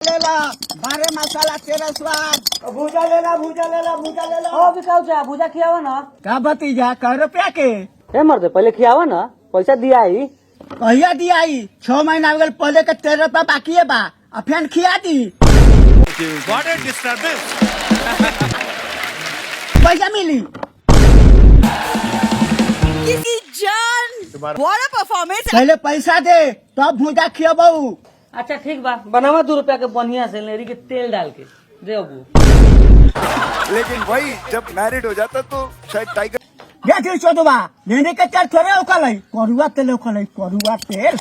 लेला बारे मसाला तेरा स्वाद भूजा लेला भूजा लेला भूजा लेला ओ बिकाऊ जा भूजा खियावा ना का भतीजा कह रुपया के ए मर्दे पहले खियावा ना पैसा दिया ही कहिया दी आई 6 महीना हो गए पहले के 13 रुपया बाकी है बा अब फिर खिया दी What a disturbance! पैसा मिली किसी जान व्हाट अ परफॉर्मेंस। पहले पैसा दे तब भूजा खियाबू। अच्छा ठीक बा बनावा 2 रुपया के बढ़िया से लेरी के तेल डाल के दे अबू। लेकिन वही जब मैरिड हो जाता तो शायद टाइगर देखी चोदवा लेने के चल थोड़े ओखलै करुआ तेल ओखलै करुआ तेल।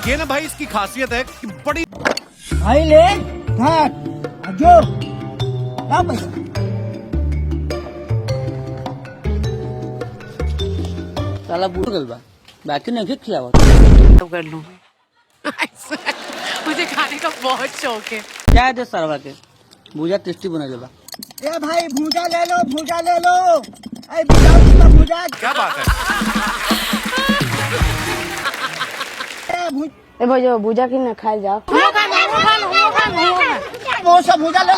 ये ना भाई इसकी खासियत है कि बड़ी भाई ले धर जो का पैसा साला बूढ़ गल बा बाकी नहीं खियावा कर लूं मुझे खाने का बहुत शौक है। क्या दे सरवा के भूजा टेस्टी बना देबा। ए भाई भूजा ले लो ए बिकाऊ का भूजा क्या बात है। ए भैया भूजा की ना खाए जाओ। वो सब भूजा ले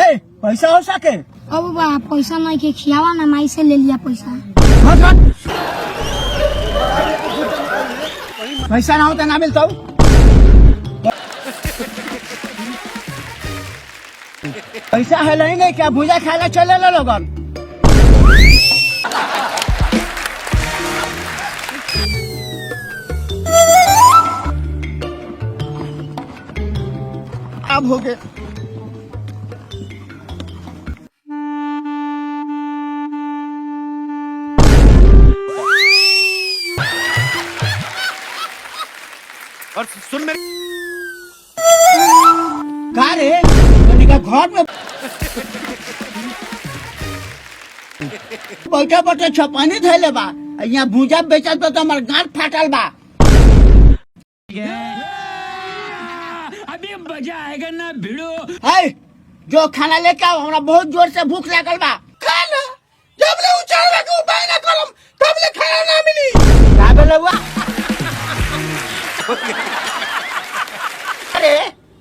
ए पैसा हो सके अब बा पैसा नहीं के खियावा ना माई से ले लिया पैसा। पैसा ना हो तो ना मिलता पैसा है नहीं क्या भूजा खाला चले लो लोगन। अब हो गए और सुन मेरे का रे तनी का घर में बैठा बैठा छपानी धैले बा यहाँ भूजा बेचत तो हमार गांठ फाटल बा। अभी मजा आएगा ना भिड़ो। है जो खाना लेके आओ हमरा बहुत जोर से भूख लागल बा। खाना जब ले उचारवा के उपाय ना करम तब ले खाना ना मिली का बेलवा। अरे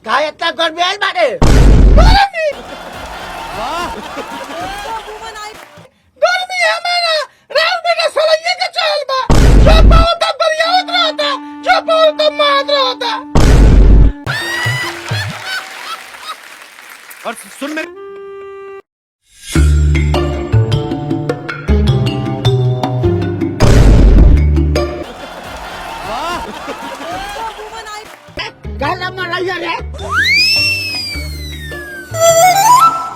का इतना गर्मी आइल बारे गर्मी गर्मी हमारा राव बेटा सलैया के चल बा जो पाओ तब बरियावत रहता जो पाओ तब मार रहता। और सुन मेरे गाला मराइया रे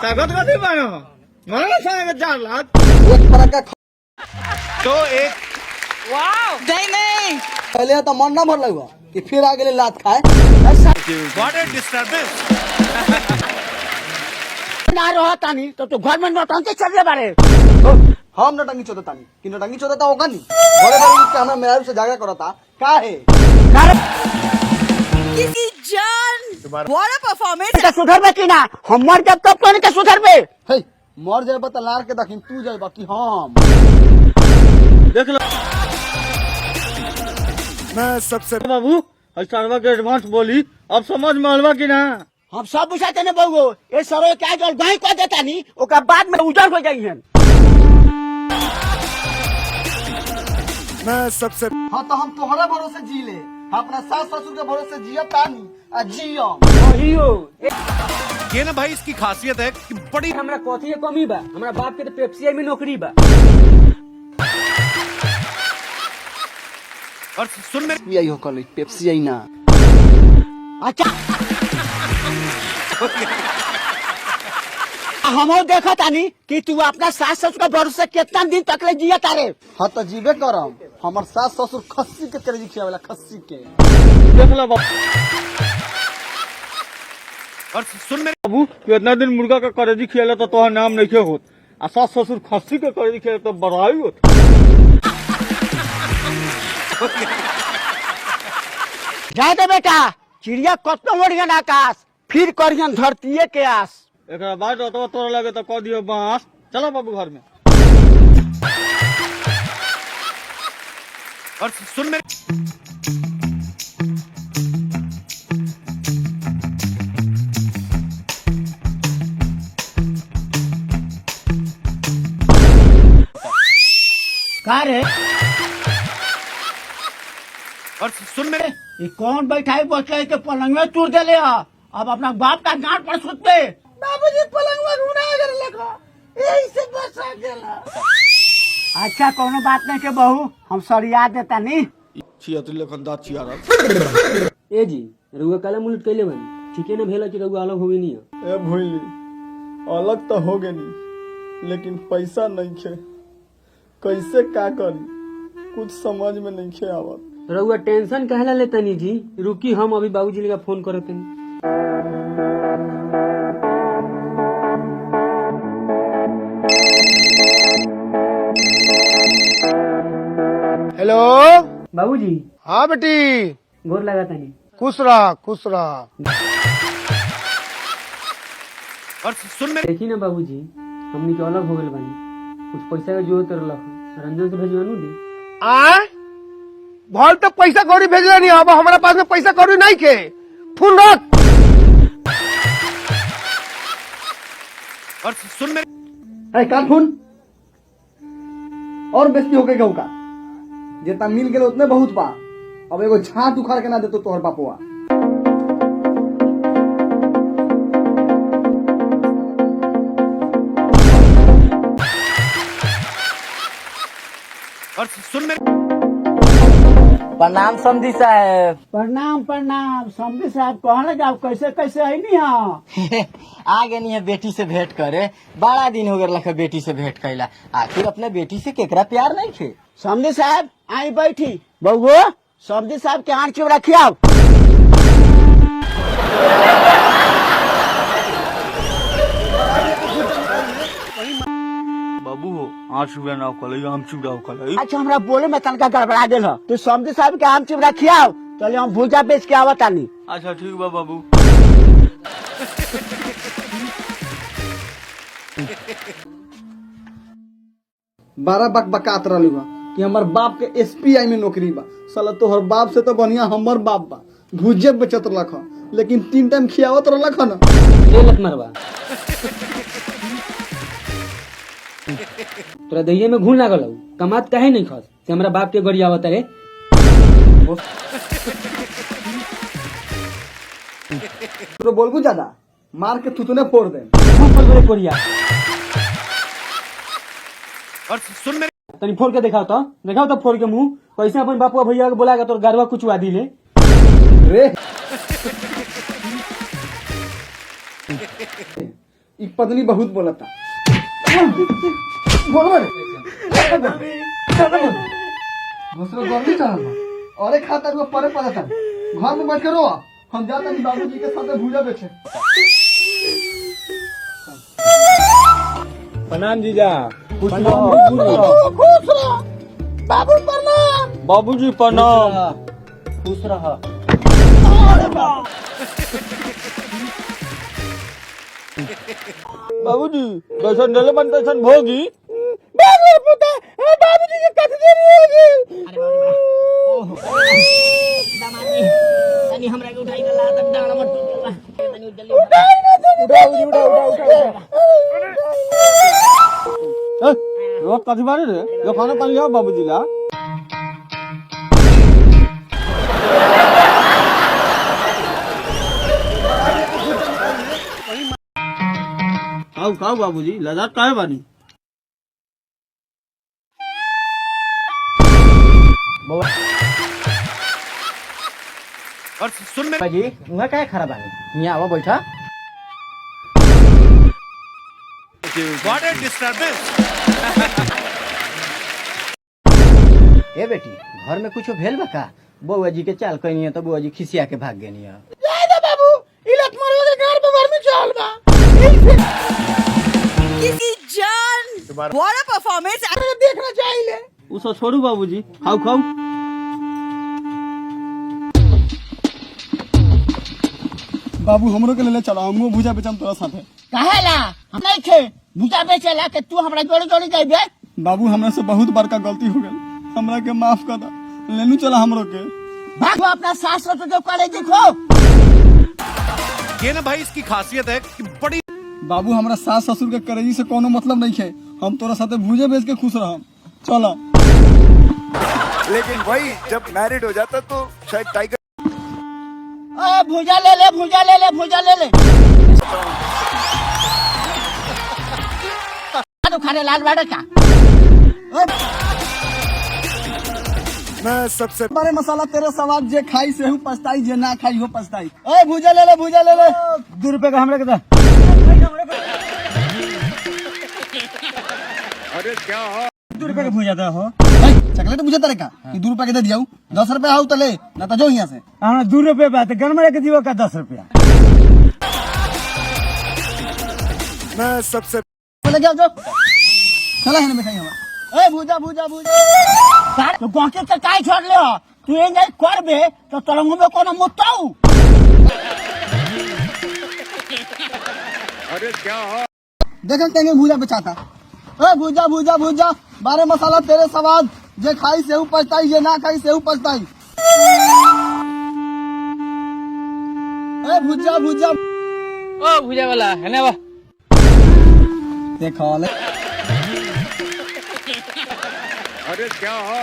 ताकत का नहीं मानो मानो सारे चार लाख एक तरह का तो एक नहीं पहले तो मन ना भर लगवा कि फिर आगे लात खाए। What a disturbance! ना रहा तानी तो घर में नौटंकी चल रहे बारे। हम नटंगी चोदता नहीं कि नटंगी चोदता होगा नहीं बड़े बड़े उसके हमें मेरा से जागा करता का है किसी जान व्हाट अ परफॉर्मेंस। का सुधर में की ना हम मर जब तब तो के सुधर में हे मर जाए तो लार के दखिन तू जाए बाकी हम देख लो मैं सबसे बाबू सरवा के एडवांस बोली अब समझ में अलवा की ना। हम सब बुझाते ने बहु ये सरो क्या जल गाय को देता नहीं ओका बाद में उजड़ हो जाई है। मैं सबसे हाँ तो हम तुम्हारे भरोसे जी ले अपना सास ससुर के भरोसे जिया तानी आ जियो अहियो ये ना भाई इसकी खासियत है कि बड़ी हमरा कथी के कमी बा हमरा बाप के तो पेप्सी में नौकरी बा। और सुन मेरे यही हो कल पेप्सी आई ना अच्छा हम देखा तानी कि तू अपना सास ससुर के भरोसे कितना दिन तक ले जिया तारे। हाँ तो जीवे करम हमार सास ससुर खस्सी के करेजी खियावेला खस्सी के देख लो और सुन मेरे बाबू कितना दिन मुर्गा का करेजी खियाला तो तोहर नाम नहीं होत आ सास ससुर खस्सी के करेजी खियाला तो बड़ाई होत। जा दे बेटा चिड़िया कतनो बढ़िया आकाश फिर करियन धरतीये के आस। एक बाद तोरा लगे तो कह दियो बांस। चलो बाबू घर में। और सुन मेरे और सुन मेरे ये कौन बैठाई बच्चे के पलंग में तोड़ दे ले अब अपना बाप का गांठ पर सुत पे बाबूजी पलंग में घुना कर लगा यही से बचा गेला। अच्छा कोनो बात नहीं के बहू हम सरिया देता नहीं छियतरी लेखन दाँत छियारा ए जी रउआ काला मुलट कैले बनी ठीक है ना भेला कि रउआ अलग हो गई नहीं है। ए भूली अलग तो हो गई लेकिन पैसा नहीं खे कैसे का करी कुछ समझ में नहीं खे आवत। रउआ टेंशन कहला लेता नहीं जी रुकी हम अभी बाबूजी का फोन करते हैं। हेलो बाबूजी हाँ बेटी गोर लगा तनी खुश रहा खुश रहा। और सुन मेरे देखी ना बाबूजी हमनी के अलग हो गए बानी कुछ पैसा का जरूरत रहा रंजन से भेजवानू दी। आ भल तो पैसा कौड़ी भेजले नहीं अब हमारा पास में पैसा कौड़ी नहीं के फोन रख। और सुन मेरे अरे काट फोन और बेइज्जती हो गई कहू का जितना मिल गए उतने बहुत बा अब एगो झाट उखाड़ के ना देतो तोहर बापुआ। और सुन मेरे प्रणाम समझी साहब। प्रणाम प्रणाम समझी साहब कहना जाओ कैसे कैसे है नहीं हाँ आ गए नहीं है बेटी से भेंट करे बड़ा दिन हो गया बेटी से भेंट कैला आखिर अपने बेटी से केकरा प्यार नहीं थे। समझी साहब आई बैठी बउआ समझी साहब के आँख चुप रखिया। बाबू हो आँच चुड़ा ना कल आम चुड़ा कल अच्छा हमरा बोले में तनका गड़बड़ा गेल ह तू समझी साहब के आम चुप रखिया चलिए हम भूजा बेच के आवत आनी। अच्छा ठीक बा बाबू। बारह बक बकात रही बा कि हमार बाप के SPI में नौकरी बा साला तोहर बाप से तो बढ़िया हमर बाप बा भुजे बेचत रख लेकिन 3 टाइम खियावत रख ना। ए लत मरवा तोरा दहिये में घून लागल हउ कमात काहे नहीं खस से हमरा बाप के गड़ी आवत रे। तो बोलबू ज्यादा मार के थुतने फोड़ दे। कोरिया और सुन मेरे तनी फोड़ के दिखाओ तो फोड़ के मुंह कैसे अपन बापुआ भैया के बोला तोर गरवा कुचवा दिले रे ई पत्नी बहुत बोलता बोल गर्मी चढ़ल अरे खाता रुआ परे पड़ता घर में बैठ के रो हम जाता नहीं बाबूजी के साथ भूजा बेचे। प्रणाम जीजा। बाबू प्रणाम। बाबूजी प्रणाम। खुश रह। बाबूजी कैसन डले बन तैसन भोगी बाबूजी के कथ देरी होगी। तनी हमरा के उठाई गला तक डांड मत टूटेला तनी जल्दी रोज कथी बारे रे यो खाना पानी लिया बाबूजी ला। खाओ बाबूजी लजात काहे बानी। और सुन मेरे जी उहा काहे खड़ा बानी यहाँ आवा बैठा। What a disturbance. ए बेटी घर में कुछ भेल बा का बउआ जी के चाल कहनी है तो बउआ जी खिसिया के भाग गई है। बाबू इलत मरो के घर में घर में चल बा किसी जान what a performance देखना चाहिए। उ सब छोड़ू बाबूजी खाओ। बाबू हमरो के ले चलो हमो भूजा बेचम तोरा साथे। कहेला हम नहीं थे भूजा बेचेला के तू हमरा जोड़ी जोड़ी जाइबे। बाबू हमरा से बहुत बड़का गलती हो गई हमरा के माफ कर दा लेनू चला हमरो के। भाग अपना सास तो जो करे देखो। ये ना भाई इसकी खासियत है कि बड़ी बाबू हमरा सास ससुर के करेजी से कोनो मतलब नहीं है हम तोरा साथे भूजे बेच के खुश रहम चलो। लेकिन वही जब मैरिड हो जाता तो शायद टाइगर भुजा ले ले भुजा ले ले भुजा ले ले तो खाने लाल बाड़ा का मैं सबसे बारे मसाला तेरे सवाल जे खाई से हूँ पछताई जे ना खाई हो पछताई। ओए भुजा ले ले 2 रुपए का हमरा के दा। अरे क्या हो 2 रुपए का भूजा दा हो। चॉकलेट मुझे तरह का कि 2 रुपया के दे दिया 10 रुपया आओ तो ले ना तो जो यहाँ से हमरा 2 रुपए बात गनमरे के दियो का 10 रुपया। मैं सबसे चले जाओ जो चला है ना बैठाई हमारा। ए भुजा भुजा भुजा तो बाकी के काय छोड़ ले हो तू ये नहीं करबे तो तरंग में कोनो मुताऊ अरे क्या हो देखन तेंगे भुजा बेचाता। ए भुजा भुजा भुजा बारे मसाला तेरे सवाल जे खाई से हूँ पछताई जे ना खाई से हूँ पछताई। ए भुजा भुजा ओ भुजा वाला है ना वाह देखो ले अरे क्या हो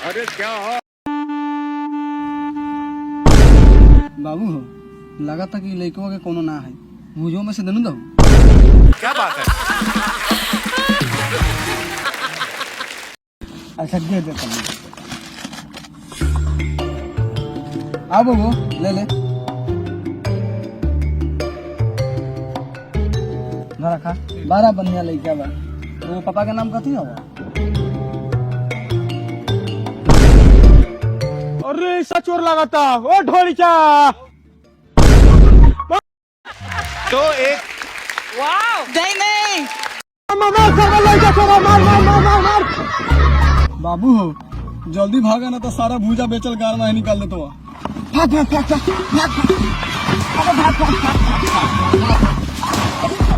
अरे क्या हो बाबू हो लगा था कि लड़कों के कोनो ना है भुजो में से दनु दो क्या बात है अच्छा दे दे तुम आओ बाबू ले ले घर खा 12 बनिया लड़का बा तो पापा का नाम कथी हो अरे ऐसा चोर लगाता ओ ढोलिचा तो एक नहीं बाबू हो जल्दी भागा ना तो सारा भूजा बेचल गार में निकाल देतो भाग भाग भाग भाग भाग भाग भाग भाग भाग